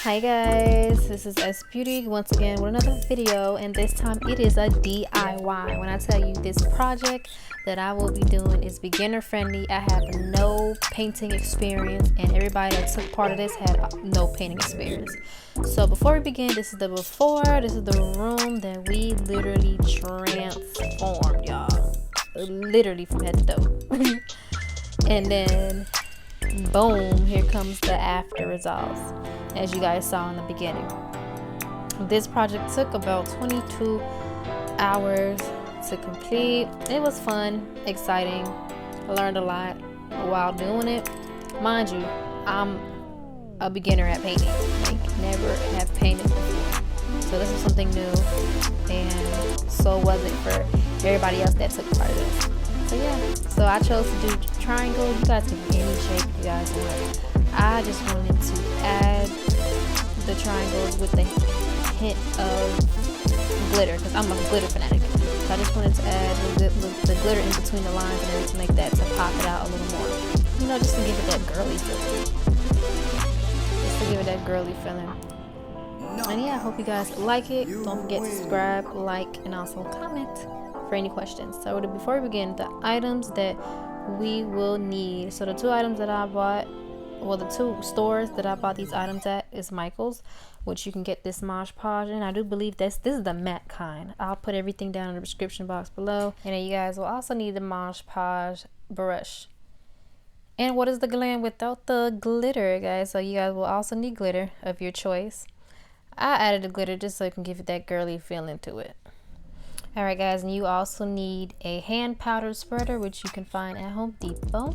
Hi guys, this is S Beauty once again with another video, and this time it is a DIY. When I tell you this project that I will be doing is beginner friendly, I have no painting experience, and everybody that took part of this had no painting experience. So before we begin, this is the before, this is the room that we literally transformed, y'all. Literally from head to toe. And then boom, here comes the after results, as you guys saw in the beginning. This project took about 22 hours to complete. It was fun, exciting. I learned a lot while doing it. Mind you, I'm a beginner at painting, like never have painted before, so this is something new, and so was it for everybody else that took part of this. So yeah, so I chose to do triangle. You guys can do any shape you guys want. I just wanted to add the triangles with the hint of glitter, because I'm a glitter fanatic. So I just wanted to add the glitter in between the lines and everything like that to pop it out a little more. You know, just to give it that girly feeling. Just to give it that girly feeling. And yeah, I hope you guys like it. Don't forget to subscribe, like, and also comment for any questions. So before we begin, the items that we will need. So the two items that I bought, well, the two stores that I bought these items at is Michael's, which you can get this Mod Podge in. I do believe this is the matte kind. I'll put everything down in the description box below. And then you guys will also need the Podge brush. And what is the glam without the glitter, guys? So you guys will also need glitter of your choice. I added the glitter just so you can give it that girly feeling to it. Alright guys, and you also need a hand powder spreader, which you can find at Home Depot,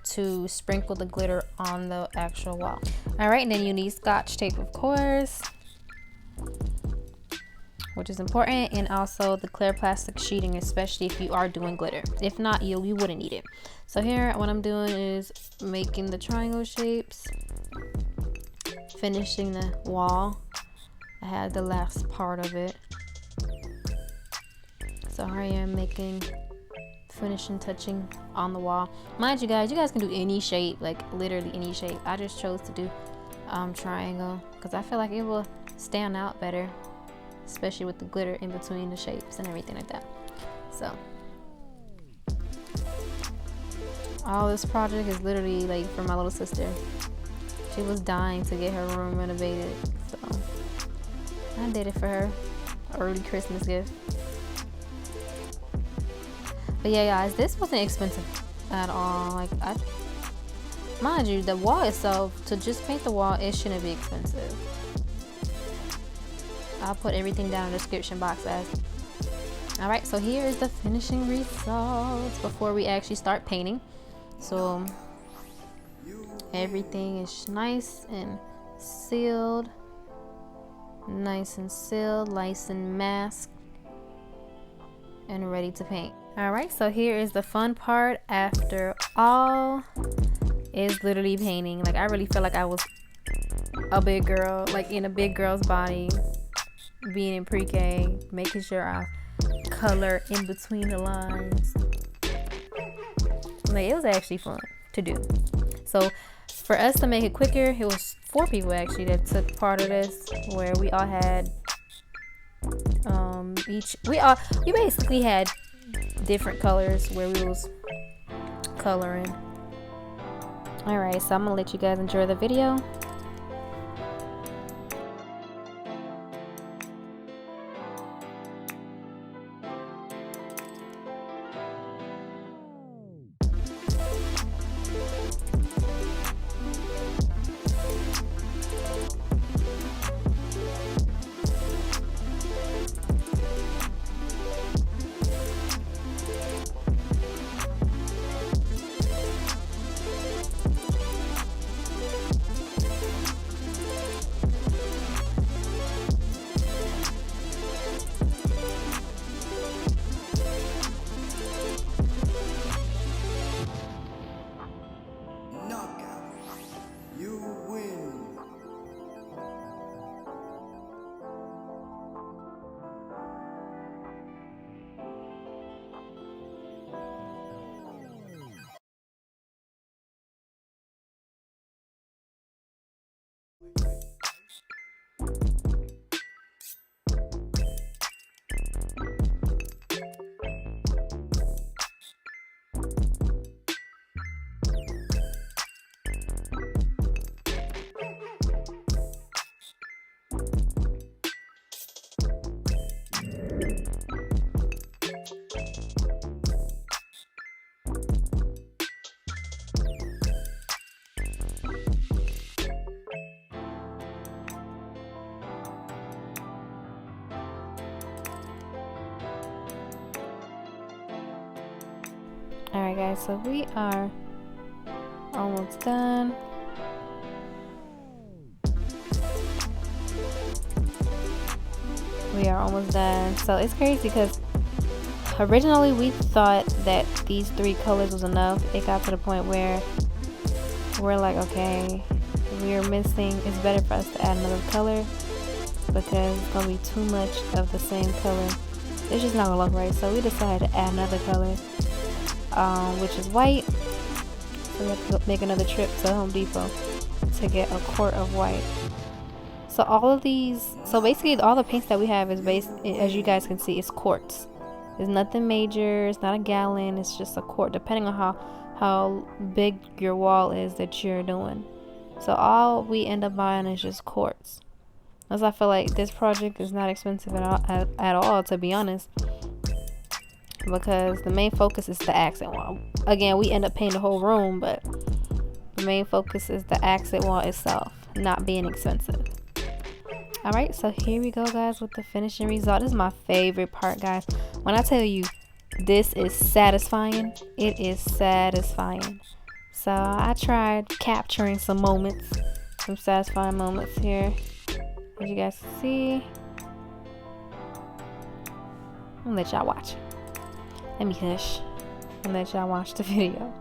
to sprinkle the glitter on the actual wall. Alright, and then you need scotch tape, of course, which is important, and also the clear plastic sheeting, especially if you are doing glitter. If not, you wouldn't need it. So here, what I'm doing is making the triangle shapes, finishing the wall. I had the last part of it. So here I am making, finishing, touching on the wall. Mind you guys can do any shape, like literally any shape. I just chose to do triangle because I feel like it will stand out better, especially with the glitter in between the shapes and everything like that. So all this project is literally like for my little sister. She was dying to get her room renovated, so I did it for her. Early Christmas gift. But yeah guys, this wasn't expensive at all. Like, mind you, the wall itself, to just paint the wall, it shouldn't be expensive. I'll put everything down in the description box as. Alright, so here is the finishing results before we actually start painting. So everything is nice and sealed. Nice and masked and ready to paint. Alright, so here is the fun part after all, is literally painting. Like, I really feel like I was a big girl, like in a big girl's body, being in pre-K, making sure I color in between the lines. Like, it was actually fun to do. So for us to make it quicker, it was 4 people actually that took part of this, where we all had we basically had different colors where we was coloring. Alright, so I'm gonna let you guys enjoy the video. Alright guys, so we are almost done. We are almost done. So it's crazy because originally we thought that these 3 colors was enough. It got to the point where we're like, okay, we're missing, it's better for us to add another color because it's gonna be too much of the same color. It's just not gonna look right. So we decided to add another color, which is white. So we have to go make another trip to Home Depot to get a quart of white. So all of these, so basically all the paints that we have is based, as you guys can see, it's quarts. It's nothing major, it's not a gallon, it's just a quart, depending on how big your wall is that you're doing. So all we end up buying is just quarts. As I feel like this project is not expensive at all, to be honest, because the main focus is the accent wall. Again, we end up painting the whole room, but the main focus is the accent wall itself, not being expensive. Alright, so here we go guys with the finishing result. This is my favorite part, guys. When I tell you this is satisfying, it is satisfying. So I tried capturing some moments, some satisfying moments here, as you guys can see. I'm gonna let y'all watch. Let me hush and let y'all watch the video.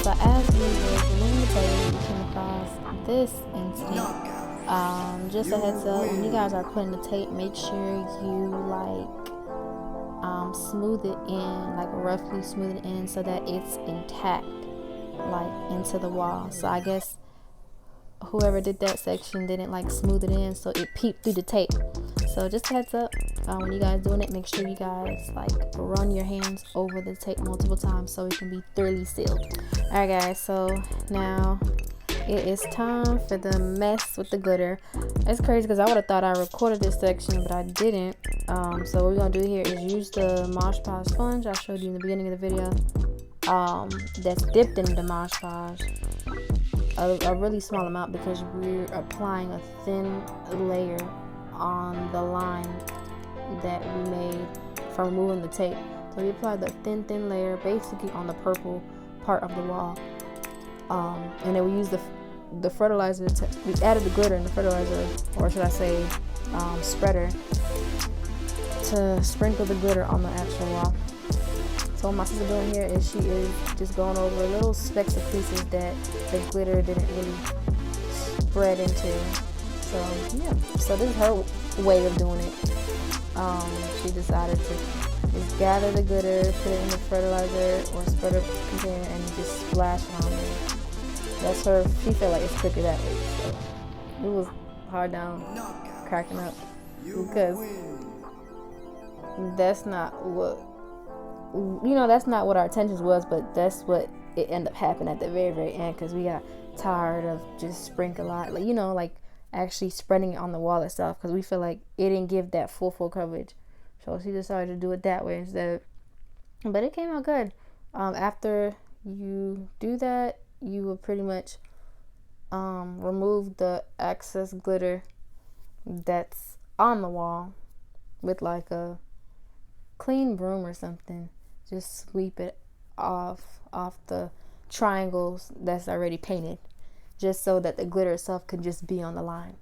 So as we were gluing the tape, we came across this incident. Just a heads up, when you guys are putting the tape, make sure you smooth it in, like roughly smooth it in so that it's intact, like into the wall. So I guess whoever did that section didn't like smooth it in, so it peeped through the tape. So just a heads up, when you guys doing it, make sure you guys like run your hands over the tape multiple times so it can be thoroughly sealed. Alright guys, so now it is time for the mess with the glitter. It's crazy because I would have thought I recorded this section, but I didn't. So what we're gonna do here is use the Mod Podge sponge I showed you in the beginning of the video, that's dipped in the Mod Podge, a really small amount because we're applying a thin layer on the line that we made from removing the tape. So we applied the thin layer basically on the purple part of the wall, and then we used the fertilizer we added the glitter and the fertilizer, or should I say spreader, to sprinkle the glitter on the actual wall. So what my sister doing here is she is just going over little specks of pieces that the glitter didn't really spread into. So yeah, so this is way of doing it. She decided to just gather the glitter, put it in the fertilizer or spreader container, and just splash it on there. That's her. She felt like it's quicker that way. So it was hard down, cracking up, because that's not what that's not what our intentions was, but that's what it ended up happening at the very, very end, because we got tired of just sprinkle a lot, like actually spreading it on the wall itself, because we feel like it didn't give that full coverage. So she decided to do it that way instead. But it came out good. After you do that, you will pretty much remove the excess glitter that's on the wall with like a clean broom or something. Just sweep it off the triangles that's already painted, just so that the glitter itself can just be on the line.